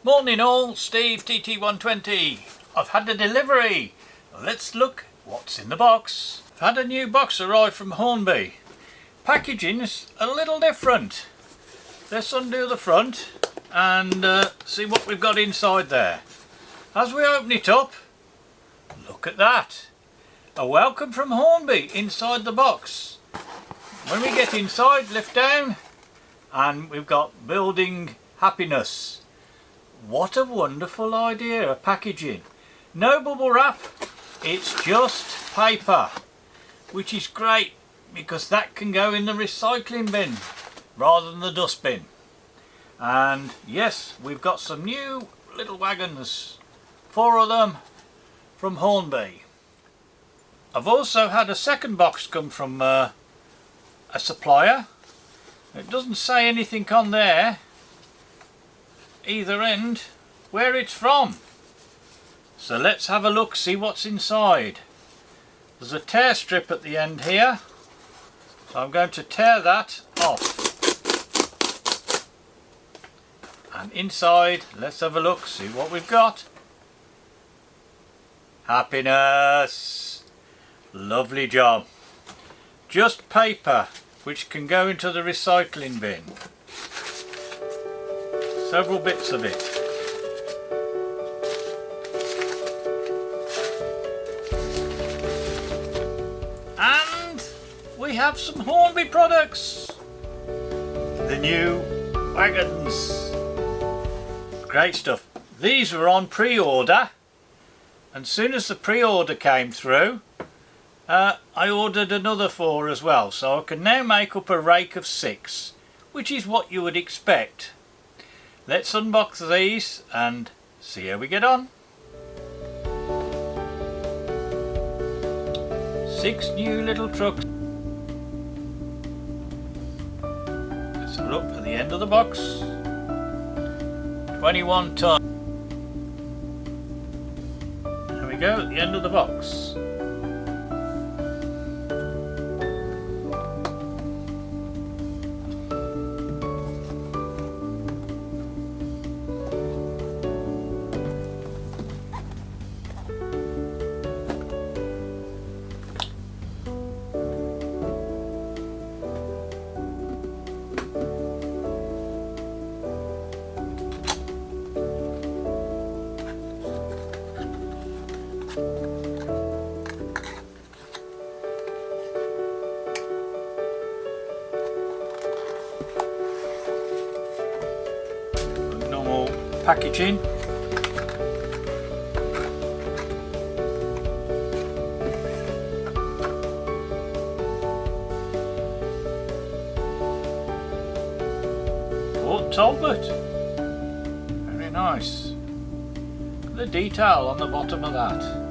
Morning all, Steve TT120. I've had a delivery. Let's look what's in the box. I've had a new box arrive from Hornby. Packaging's a little different. Let's undo the front and see what we've got inside there. As we open it up, look at that. A welcome from Hornby inside the box. When we get inside, lift down and we've got building happiness. What a wonderful idea of packaging. No bubble wrap, it's just paper, which is great because that can go in the recycling bin rather than the dustbin. And yes, we've got some new little wagons, 4 of them from Hornby. I've also had a second box come from a supplier. It doesn't say anything on there either end where it's from, so let's have a look, see what's inside. There's a tear strip at the end here, so I'm going to tear that off, and inside let's have a look, see what we've got. Happiness, lovely job. Just paper which can go into the recycling bin. Several bits of it. And we have some Hornby products. The new Wagons. Great stuff. These were on pre-order, and as soon as the pre-order came through, I ordered another 4 as well, so I can now make up a rake of 6, which is what you would expect. Let's unbox these and see how we get on. 6 new little trucks. Let's have a look at the end of the box. 21 tonne. There we go, at the end of the box. Normal packaging. Fort Talbot. Very nice. Look at the detail on the bottom of that.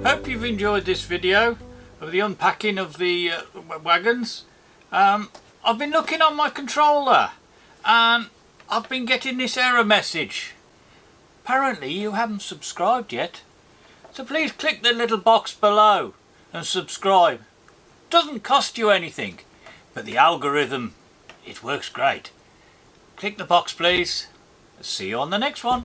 Hope you've enjoyed this video of the unpacking of the wagons. I've been looking on my controller and I've been getting this error message. Apparently you haven't subscribed yet. So please click the little box below and subscribe. Doesn't cost you anything, but the algorithm, it works great. Click the box please. See you on the next one.